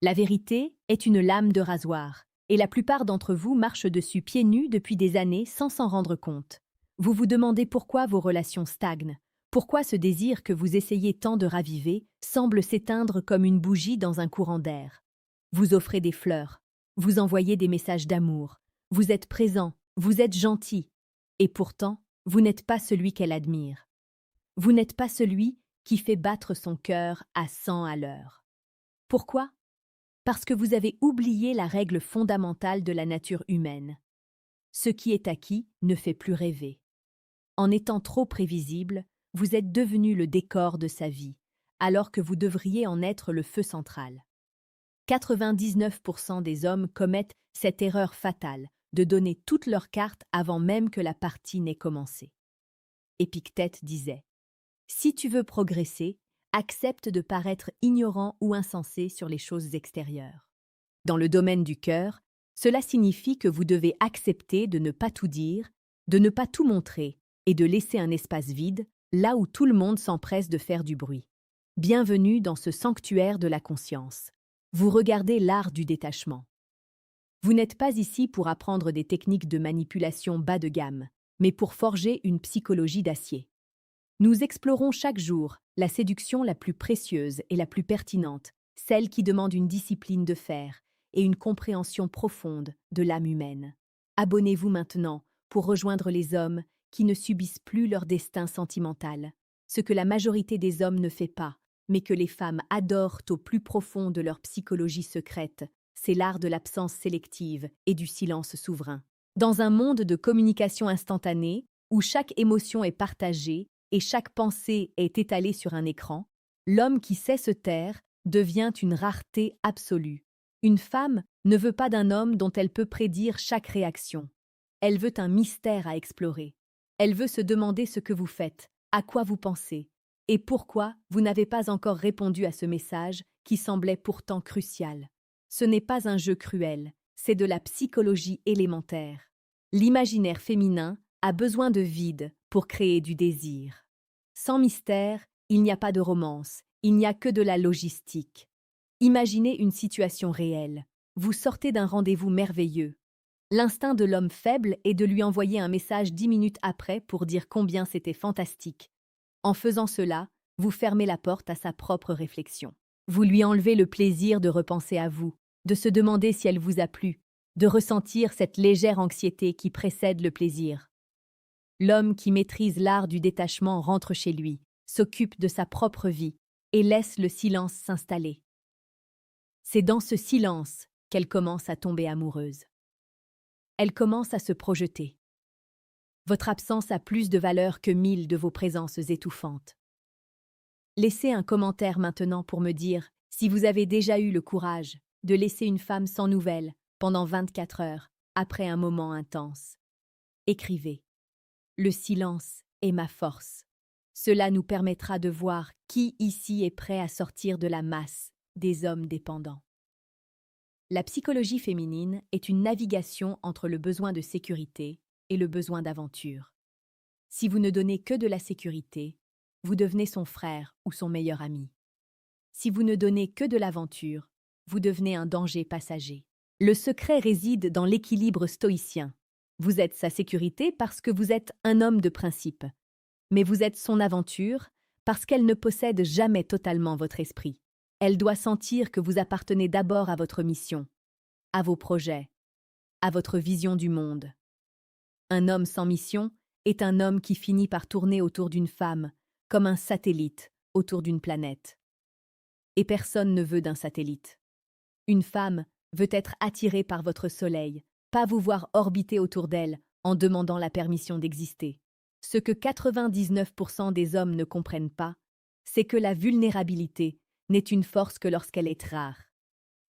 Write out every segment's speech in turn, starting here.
La vérité est une lame de rasoir, et la plupart d'entre vous marchent dessus pieds nus depuis des années sans s'en rendre compte. Vous vous demandez pourquoi vos relations stagnent, pourquoi ce désir que vous essayez tant de raviver semble s'éteindre comme une bougie dans un courant d'air. Vous offrez des fleurs, vous envoyez des messages d'amour, vous êtes présent, vous êtes gentil, et pourtant, vous n'êtes pas celui qu'elle admire. Vous n'êtes pas celui qui fait battre son cœur à 100 à l'heure. Pourquoi? Parce que vous avez oublié la règle fondamentale de la nature humaine. Ce qui est acquis ne fait plus rêver. En étant trop prévisible, vous êtes devenu le décor de sa vie, alors que vous devriez en être le feu central. 99% des hommes commettent cette erreur fatale de donner toutes leurs cartes avant même que la partie n'ait commencé. Épictète disait « Si tu veux progresser, accepte de paraître ignorant ou insensé sur les choses extérieures. » Dans le domaine du cœur, cela signifie que vous devez accepter de ne pas tout dire, de ne pas tout montrer et de laisser un espace vide là où tout le monde s'empresse de faire du bruit. Bienvenue dans ce sanctuaire de la conscience. Vous regardez l'art du détachement. Vous n'êtes pas ici pour apprendre des techniques de manipulation bas de gamme, mais pour forger une psychologie d'acier. Nous explorons chaque jour la séduction la plus précieuse et la plus pertinente, celle qui demande une discipline de fer et une compréhension profonde de l'âme humaine. Abonnez-vous maintenant pour rejoindre les hommes qui ne subissent plus leur destin sentimental, ce que la majorité des hommes ne fait pas, mais que les femmes adorent au plus profond de leur psychologie secrète, c'est l'art de l'absence sélective et du silence souverain. Dans un monde de communication instantanée, où chaque émotion est partagée et chaque pensée est étalée sur un écran, l'homme qui sait se taire devient une rareté absolue. Une femme ne veut pas d'un homme dont elle peut prédire chaque réaction. Elle veut un mystère à explorer. Elle veut se demander ce que vous faites, à quoi vous pensez, et pourquoi vous n'avez pas encore répondu à ce message qui semblait pourtant crucial. Ce n'est pas un jeu cruel, c'est de la psychologie élémentaire. L'imaginaire féminin a besoin de vide pour créer du désir. Sans mystère, il n'y a pas de romance, il n'y a que de la logistique. Imaginez une situation réelle. Vous sortez d'un rendez-vous merveilleux. L'instinct de l'homme faible est de lui envoyer un message 10 minutes après pour dire combien c'était fantastique. En faisant cela, vous fermez la porte à sa propre réflexion. Vous lui enlevez le plaisir de repenser à vous, de se demander si elle vous a plu, de ressentir cette légère anxiété qui précède le plaisir. L'homme qui maîtrise l'art du détachement rentre chez lui, s'occupe de sa propre vie et laisse le silence s'installer. C'est dans ce silence qu'elle commence à tomber amoureuse. Elle commence à se projeter. Votre absence a plus de valeur que 1000 de vos présences étouffantes. Laissez un commentaire maintenant pour me dire si vous avez déjà eu le courage de laisser une femme sans nouvelles pendant 24 heures après un moment intense. Écrivez. Le silence est ma force. Cela nous permettra de voir qui ici est prêt à sortir de la masse des hommes dépendants. La psychologie féminine est une navigation entre le besoin de sécurité et le besoin d'aventure. Si vous ne donnez que de la sécurité, vous devenez son frère ou son meilleur ami. Si vous ne donnez que de l'aventure, vous devenez un danger passager. Le secret réside dans l'équilibre stoïcien. Vous êtes sa sécurité parce que vous êtes un homme de principe, mais vous êtes son aventure parce qu'elle ne possède jamais totalement votre esprit. Elle doit sentir que vous appartenez d'abord à votre mission, à vos projets, à votre vision du monde. Un homme sans mission est un homme qui finit par tourner autour d'une femme, comme un satellite autour d'une planète. Et personne ne veut d'un satellite. Une femme veut être attirée par votre soleil, pas vous voir orbiter autour d'elle en demandant la permission d'exister. Ce que 99% des hommes ne comprennent pas, c'est que la vulnérabilité n'est une force que lorsqu'elle est rare.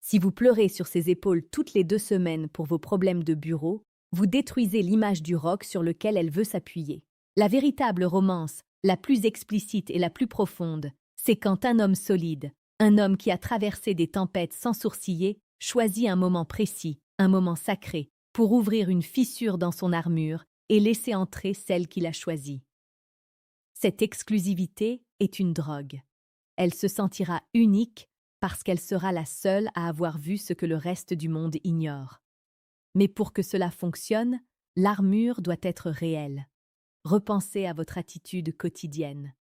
Si vous pleurez sur ses épaules toutes les 2 semaines pour vos problèmes de bureau, vous détruisez l'image du roc sur lequel elle veut s'appuyer. La véritable romance, la plus explicite et la plus profonde, c'est quand un homme solide, un homme qui a traversé des tempêtes sans sourciller, choisit un moment précis, un moment sacré, pour ouvrir une fissure dans son armure et laisser entrer celle qu'il a choisie. Cette exclusivité est une drogue. Elle se sentira unique parce qu'elle sera la seule à avoir vu ce que le reste du monde ignore. Mais pour que cela fonctionne, l'armure doit être réelle. Repensez à votre attitude quotidienne.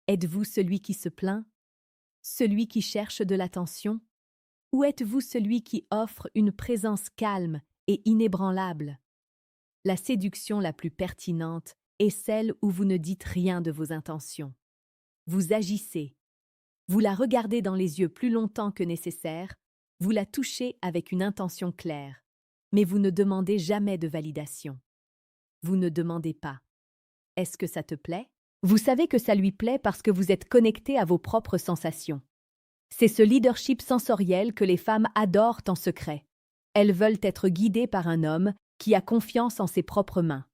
Êtes-vous celui qui se plaint? Celui qui cherche de l'attention? Ou êtes-vous celui qui offre une présence calme et inébranlable? La séduction la plus pertinente est celle où vous ne dites rien de vos intentions. Vous agissez. Vous la regardez dans les yeux plus longtemps que nécessaire, vous la touchez avec une intention claire, mais vous ne demandez jamais de validation. Vous ne demandez pas. Est-ce que ça te plaît? Vous savez que ça lui plaît parce que vous êtes connecté à vos propres sensations. C'est ce leadership sensoriel que les femmes adorent en secret. Elles veulent être guidées par un homme qui a confiance en ses propres mains.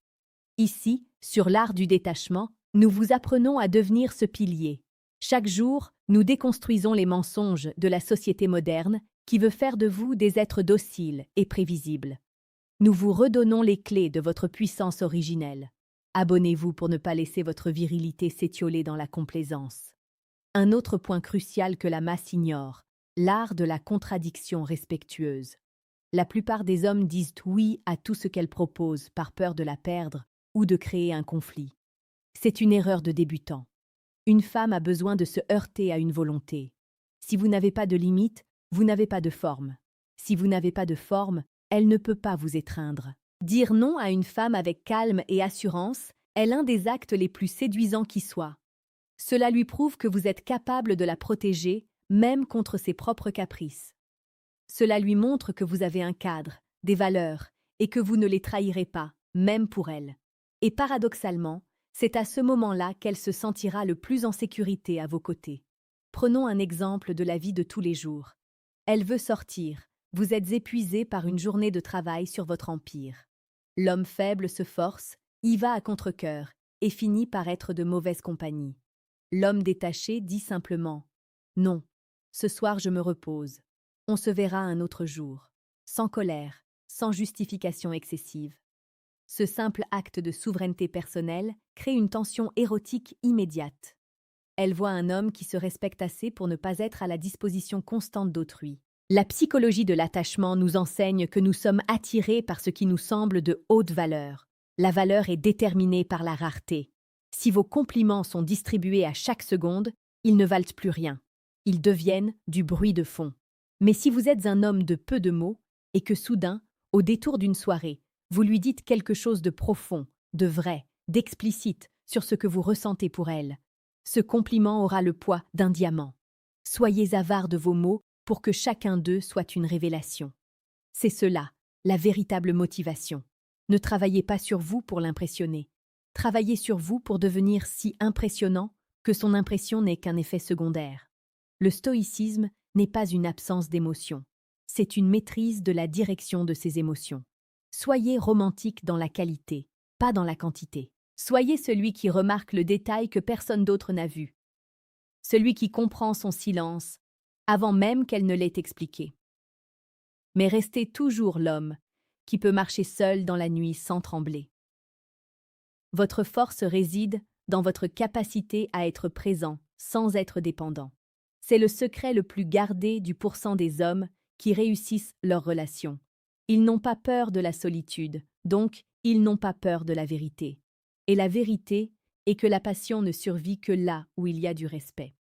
Ici, sur l'art du détachement, nous vous apprenons à devenir ce pilier. Chaque jour, nous déconstruisons les mensonges de la société moderne qui veut faire de vous des êtres dociles et prévisibles. Nous vous redonnons les clés de votre puissance originelle. Abonnez-vous pour ne pas laisser votre virilité s'étioler dans la complaisance. Un autre point crucial que la masse ignore, l'art de la contradiction respectueuse. La plupart des hommes disent oui à tout ce qu'elle propose par peur de la perdre ou de créer un conflit. C'est une erreur de débutant. Une femme a besoin de se heurter à une volonté. Si vous n'avez pas de limite, vous n'avez pas de forme. Si vous n'avez pas de forme, elle ne peut pas vous étreindre. Dire non à une femme avec calme et assurance est l'un des actes les plus séduisants qui soient. Cela lui prouve que vous êtes capable de la protéger, même contre ses propres caprices. Cela lui montre que vous avez un cadre, des valeurs, et que vous ne les trahirez pas, même pour elle. Et paradoxalement, c'est à ce moment-là qu'elle se sentira le plus en sécurité à vos côtés. Prenons un exemple de la vie de tous les jours. Elle veut sortir, vous êtes épuisé par une journée de travail sur votre empire. L'homme faible se force, y va à contre-cœur, et finit par être de mauvaise compagnie. L'homme détaché dit simplement « Non, ce soir je me repose. On se verra un autre jour. » Sans colère, sans justification excessive. Ce simple acte de souveraineté personnelle crée une tension érotique immédiate. Elle voit un homme qui se respecte assez pour ne pas être à la disposition constante d'autrui. La psychologie de l'attachement nous enseigne que nous sommes attirés par ce qui nous semble de haute valeur. La valeur est déterminée par la rareté. Si vos compliments sont distribués à chaque seconde, ils ne valent plus rien. Ils deviennent du bruit de fond. Mais si vous êtes un homme de peu de mots, et que soudain, au détour d'une soirée, vous lui dites quelque chose de profond, de vrai, d'explicite sur ce que vous ressentez pour elle, ce compliment aura le poids d'un diamant. Soyez avare de vos mots pour que chacun d'eux soit une révélation. C'est cela, la véritable motivation. Ne travaillez pas sur vous pour l'impressionner. Travaillez sur vous pour devenir si impressionnant que son impression n'est qu'un effet secondaire. Le stoïcisme n'est pas une absence d'émotion. C'est une maîtrise de la direction de ses émotions. Soyez romantique dans la qualité, pas dans la quantité. Soyez celui qui remarque le détail que personne d'autre n'a vu. Celui qui comprend son silence, avant même qu'elle ne l'ait expliqué. Mais restez toujours l'homme qui peut marcher seul dans la nuit sans trembler. Votre force réside dans votre capacité à être présent sans être dépendant. C'est le secret le plus gardé du % des hommes qui réussissent leurs relations. Ils n'ont pas peur de la solitude, donc ils n'ont pas peur de la vérité. Et la vérité est que la passion ne survit que là où il y a du respect.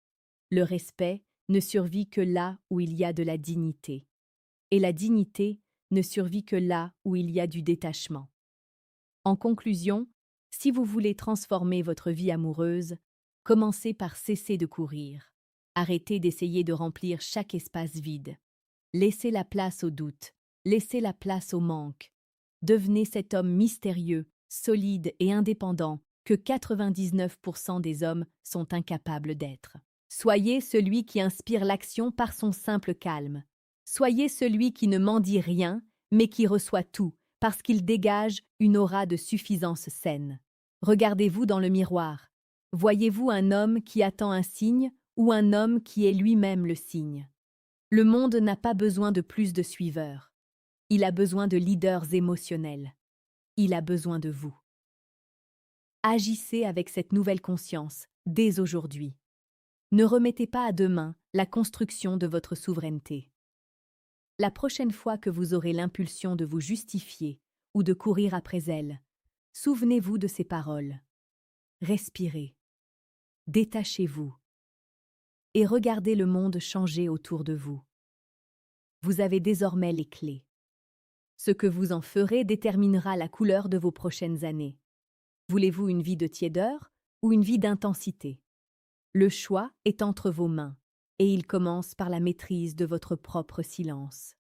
Le respect ne survit que là où il y a de la dignité. Et la dignité ne survit que là où il y a du détachement. En conclusion, si vous voulez transformer votre vie amoureuse, commencez par cesser de courir. Arrêtez d'essayer de remplir chaque espace vide. Laissez la place au doute. Laissez la place au manque. Devenez cet homme mystérieux, solide et indépendant que 99% des hommes sont incapables d'être. Soyez celui qui inspire l'action par son simple calme. Soyez celui qui ne mendie rien, mais qui reçoit tout, parce qu'il dégage une aura de suffisance saine. Regardez-vous dans le miroir. Voyez-vous un homme qui attend un signe ou un homme qui est lui-même le signe? Le monde n'a pas besoin de plus de suiveurs. Il a besoin de leaders émotionnels. Il a besoin de vous. Agissez avec cette nouvelle conscience, dès aujourd'hui. Ne remettez pas à demain la construction de votre souveraineté. La prochaine fois que vous aurez l'impulsion de vous justifier ou de courir après elle, souvenez-vous de ces paroles. Respirez. Détachez-vous. Et regardez le monde changer autour de vous. Vous avez désormais les clés. Ce que vous en ferez déterminera la couleur de vos prochaines années. Voulez-vous une vie de tiédeur ou une vie d'intensité? Le choix est entre vos mains, et il commence par la maîtrise de votre propre silence.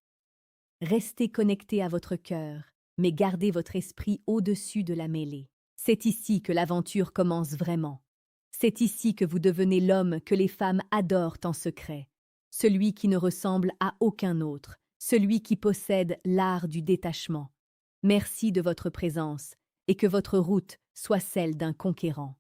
Restez connecté à votre cœur, mais gardez votre esprit au-dessus de la mêlée. C'est ici que l'aventure commence vraiment. C'est ici que vous devenez l'homme que les femmes adorent en secret, celui qui ne ressemble à aucun autre, celui qui possède l'art du détachement. Merci de votre présence, et que votre route soit celle d'un conquérant.